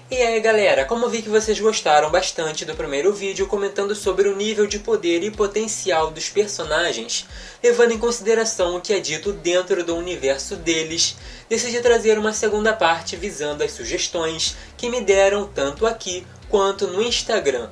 E aí galera, como vi que vocês gostaram bastante do primeiro vídeo comentando sobre o nível de poder e potencial dos personagens, levando em consideração o que é dito dentro do universo deles, decidi trazer uma segunda parte visando as sugestões que me deram tanto aqui quanto no Instagram.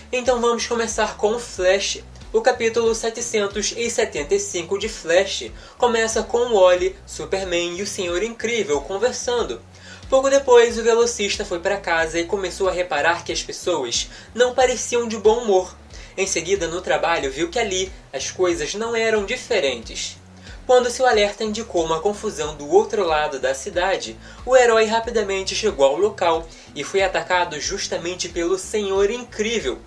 Então vamos começar com o Flash. O capítulo 775 de Flash começa com o Wally, Superman e o Senhor Incrível conversando. Pouco depois, o velocista foi para casa e começou a reparar que as pessoas não pareciam de bom humor. Em seguida, no trabalho, viu que ali as coisas não eram diferentes. Quando seu alerta indicou uma confusão do outro lado da cidade, o herói rapidamente chegou ao local e foi atacado justamente pelo Senhor Incrível.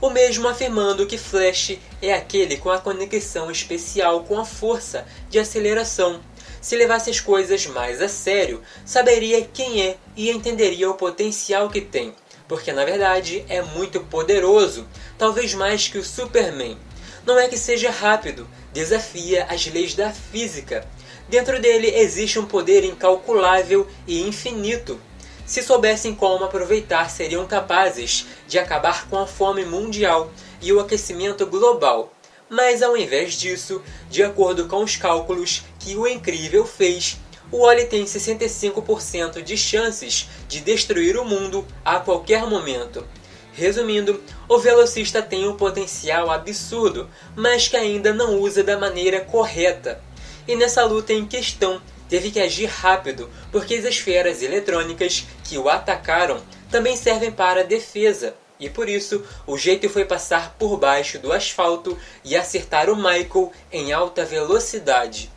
O mesmo afirmando que Flash é aquele com a conexão especial com a força de aceleração. Se levasse as coisas mais a sério, saberia quem é e entenderia o potencial que tem, porque na verdade é muito poderoso, talvez mais que o Superman. Não é que seja rápido, desafia as leis da física. Dentro dele existe um poder incalculável e infinito. Se soubessem como aproveitar, seriam capazes de acabar com a fome mundial e o aquecimento global. Mas ao invés disso, de acordo com os cálculos que o Incrível fez, o Wally tem 65% de chances de destruir o mundo a qualquer momento. Resumindo, o velocista tem um potencial absurdo, mas que ainda não usa da maneira correta. E nessa luta em questão, teve que agir rápido, porque as esferas eletrônicas que o atacaram também servem para defesa. E por isso, o jeito foi passar por baixo do asfalto e acertar o Michael em alta velocidade.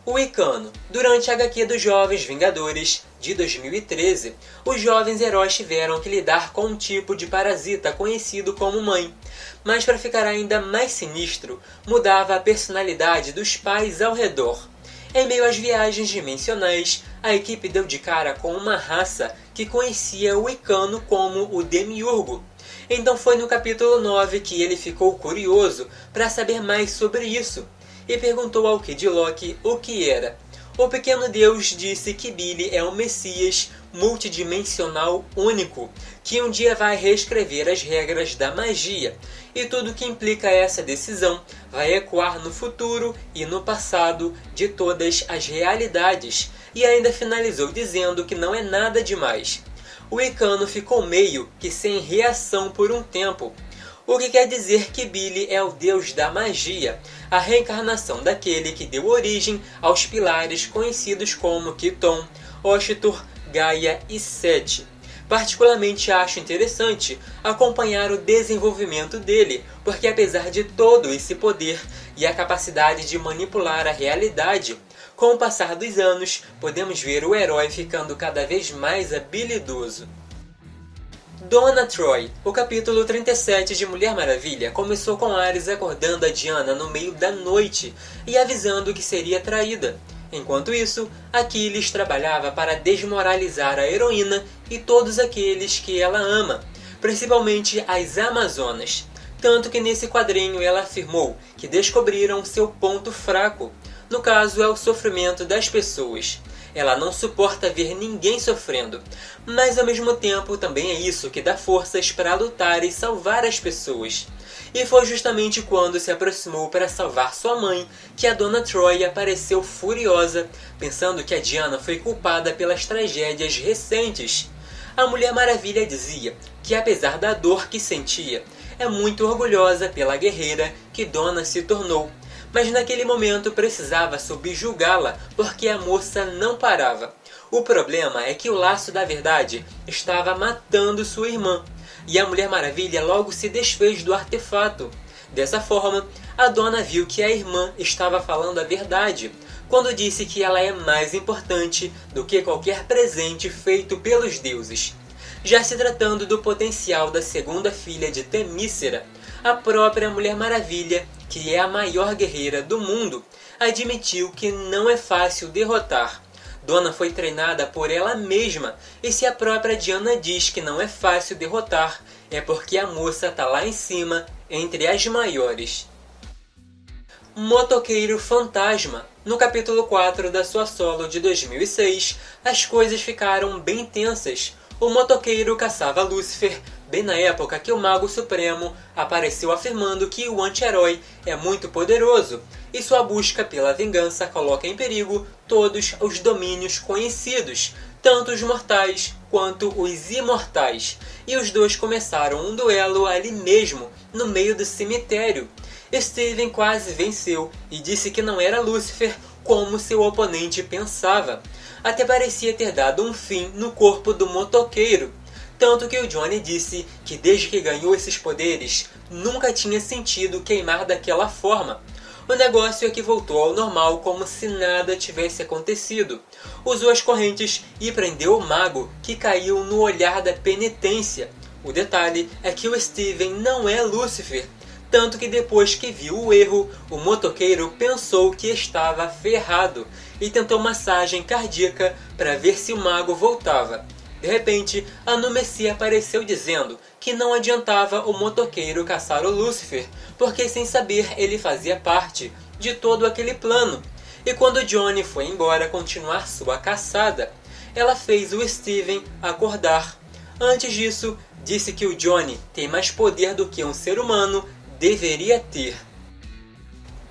O Wicano. Durante a HQ dos Jovens Vingadores, de 2013, os jovens heróis tiveram que lidar com um tipo de parasita conhecido como mãe. Mas para ficar ainda mais sinistro, mudava a personalidade dos pais ao redor. Em meio às viagens dimensionais, a equipe deu de cara com uma raça que conhecia o Wicano como o Demiurgo. Então foi no capítulo 9 que ele ficou curioso para saber mais sobre isso, e perguntou ao Kid Loki o que era. O pequeno deus disse que Billy é um messias multidimensional único, que um dia vai reescrever as regras da magia, e tudo que implica essa decisão vai ecoar no futuro e no passado de todas as realidades, e ainda finalizou dizendo que não é nada demais. O Wicano ficou meio que sem reação por um tempo, o que quer dizer que Billy é o deus da magia, a reencarnação daquele que deu origem aos pilares conhecidos como Kiton, Oshitor, Gaia e Sete. Particularmente acho interessante acompanhar o desenvolvimento dele, porque apesar de todo esse poder e a capacidade de manipular a realidade, com o passar dos anos podemos ver o herói ficando cada vez mais habilidoso. Donna Troy. O capítulo 37 de Mulher Maravilha começou com Ares acordando a Diana no meio da noite e avisando que seria traída. Enquanto isso, Aquiles trabalhava para desmoralizar a heroína e todos aqueles que ela ama, principalmente as Amazonas. Tanto que nesse quadrinho ela afirmou que descobriram seu ponto fraco. No caso, é o sofrimento das pessoas. Ela não suporta ver ninguém sofrendo, mas ao mesmo tempo também é isso que dá forças para lutar e salvar as pessoas. E foi justamente quando se aproximou para salvar sua mãe que a Dona Troy apareceu furiosa, pensando que a Diana foi culpada pelas tragédias recentes. A Mulher Maravilha dizia que apesar da dor que sentia, é muito orgulhosa pela guerreira que Donna se tornou. Mas naquele momento precisava subjugá-la, porque a moça não parava. O problema é que o laço da verdade estava matando sua irmã, e a Mulher Maravilha logo se desfez do artefato. Dessa forma, a dona viu que a irmã estava falando a verdade, quando disse que ela é mais importante do que qualquer presente feito pelos deuses. Já se tratando do potencial da segunda filha de Temícera, a própria Mulher Maravilha, que é a maior guerreira do mundo, admitiu que não é fácil derrotar. Donna foi treinada por ela mesma, e se a própria Diana diz que não é fácil derrotar, é porque a moça tá lá em cima, entre as maiores. Motoqueiro Fantasma. No capítulo 4 da sua solo de 2006, as coisas ficaram bem tensas. O motoqueiro caçava Lúcifer bem na época que o Mago Supremo apareceu afirmando que o anti-herói é muito poderoso e sua busca pela vingança coloca em perigo todos os domínios conhecidos, tanto os mortais quanto os imortais, e os dois começaram um duelo ali mesmo, no meio do cemitério. Steven quase venceu e disse que não era Lúcifer como seu oponente pensava. Até parecia ter dado um fim no corpo do motoqueiro. Tanto que o Johnny disse que desde que ganhou esses poderes, nunca tinha sentido queimar daquela forma. O negócio é que voltou ao normal como se nada tivesse acontecido. Usou as correntes e prendeu o mago, que caiu no olhar da penitência. O detalhe é que o Steven não é Lúcifer. Tanto que depois que viu o erro, o motoqueiro pensou que estava ferrado e tentou massagem cardíaca para ver se o mago voltava. De repente, a Númencia apareceu dizendo que não adiantava o motoqueiro caçar o Lúcifer, porque sem saber ele fazia parte de todo aquele plano. E quando Johnny foi embora continuar sua caçada, ela fez o Steven acordar. Antes disso, disse que o Johnny tem mais poder do que um ser humano deveria ter.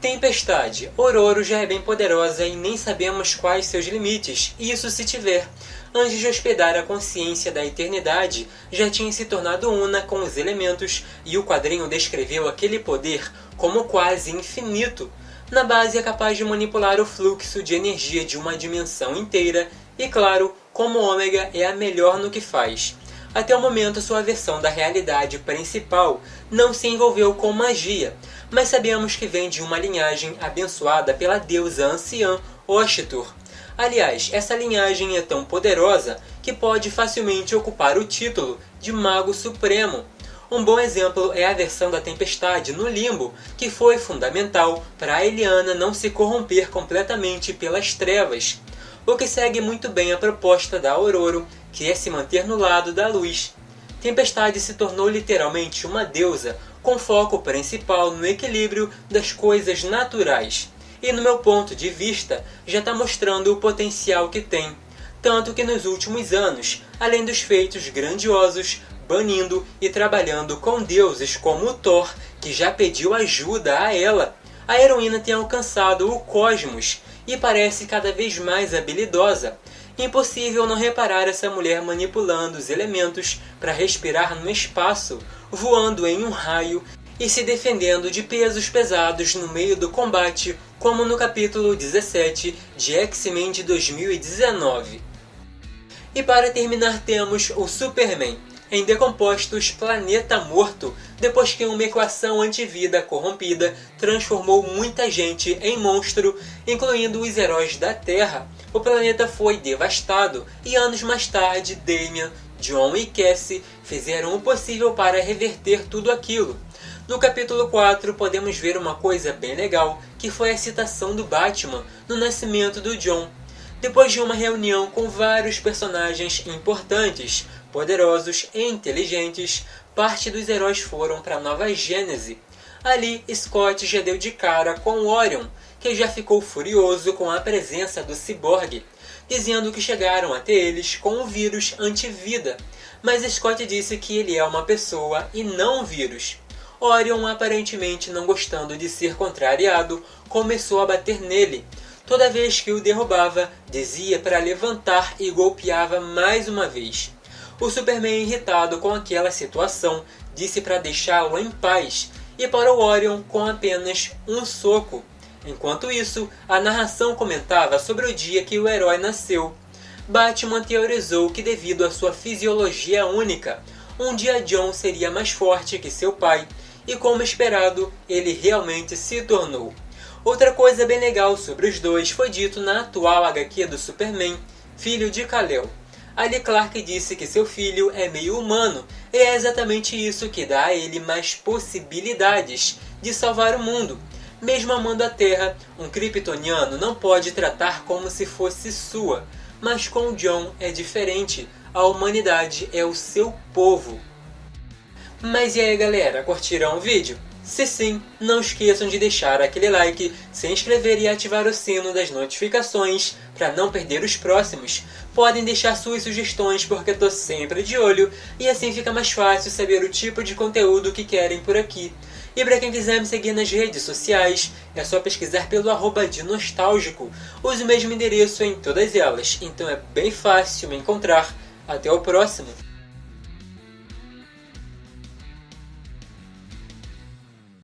Tempestade. Ororo já é bem poderosa e nem sabemos quais seus limites, isso se tiver. Antes de hospedar a consciência da eternidade, já tinha se tornado una com os elementos e o quadrinho descreveu aquele poder como quase infinito. Na base é capaz de manipular o fluxo de energia de uma dimensão inteira e, claro, como Ômega é a melhor no que faz. Até o momento, sua versão da realidade principal não se envolveu com magia, mas sabemos que vem de uma linhagem abençoada pela deusa anciã Oshtur. Aliás, essa linhagem é tão poderosa que pode facilmente ocupar o título de Mago Supremo. Um bom exemplo é a versão da Tempestade no Limbo, que foi fundamental para a Eliana não se corromper completamente pelas trevas, o que segue muito bem a proposta da Ororo, que é se manter no lado da luz. Tempestade se tornou literalmente uma deusa, com foco principal no equilíbrio das coisas naturais. E no meu ponto de vista, já está mostrando o potencial que tem. Tanto que nos últimos anos, além dos feitos grandiosos, banindo e trabalhando com deuses como o Thor, que já pediu ajuda a ela, a heroína tem alcançado o cosmos e parece cada vez mais habilidosa. Impossível não reparar essa mulher manipulando os elementos para respirar no espaço, voando em um raio e se defendendo de pesos pesados no meio do combate, como no capítulo 17 de X-Men de 2019. E para terminar temos o Superman, em Decompostos Planeta Morto, depois que uma equação antivida corrompida transformou muita gente em monstro, incluindo os heróis da Terra. O planeta foi devastado e anos mais tarde Damian, John e Cassie fizeram o possível para reverter tudo aquilo. No capítulo 4 podemos ver uma coisa bem legal, que foi a citação do Batman no nascimento do John. Depois de uma reunião com vários personagens importantes, poderosos e inteligentes, parte dos heróis foram para Nova Gênese. Ali, Scott já deu de cara com Orion, que já ficou furioso com a presença do ciborgue, dizendo que chegaram até eles com um vírus antivida, mas Scott disse que ele é uma pessoa e não um vírus. Orion, aparentemente não gostando de ser contrariado, começou a bater nele. Toda vez que o derrubava, dizia para levantar e golpeava mais uma vez. O Superman, irritado com aquela situação, disse para deixá-lo em paz e para o Orion com apenas um soco. Enquanto isso, a narração comentava sobre o dia que o herói nasceu. Batman teorizou que devido à sua fisiologia única, um dia John seria mais forte que seu pai, e como esperado, ele realmente se tornou. Outra coisa bem legal sobre os dois foi dito na atual HQ do Superman, filho de Kal-El. Ali Clark disse que seu filho é meio humano, e é exatamente isso que dá a ele mais possibilidades de salvar o mundo. Mesmo amando a Terra, um kryptoniano não pode tratar como se fosse sua, mas com John é diferente, a humanidade é o seu povo. Mas e aí galera, curtiram o vídeo? Se sim, não esqueçam de deixar aquele like, se inscrever e ativar o sino das notificações para não perder os próximos. Podem deixar suas sugestões porque estou sempre de olho e assim fica mais fácil saber o tipo de conteúdo que querem por aqui. E para quem quiser me seguir nas redes sociais, é só pesquisar pelo @dinostalgico. Uso o mesmo endereço em todas elas, então é bem fácil me encontrar. Até o próximo!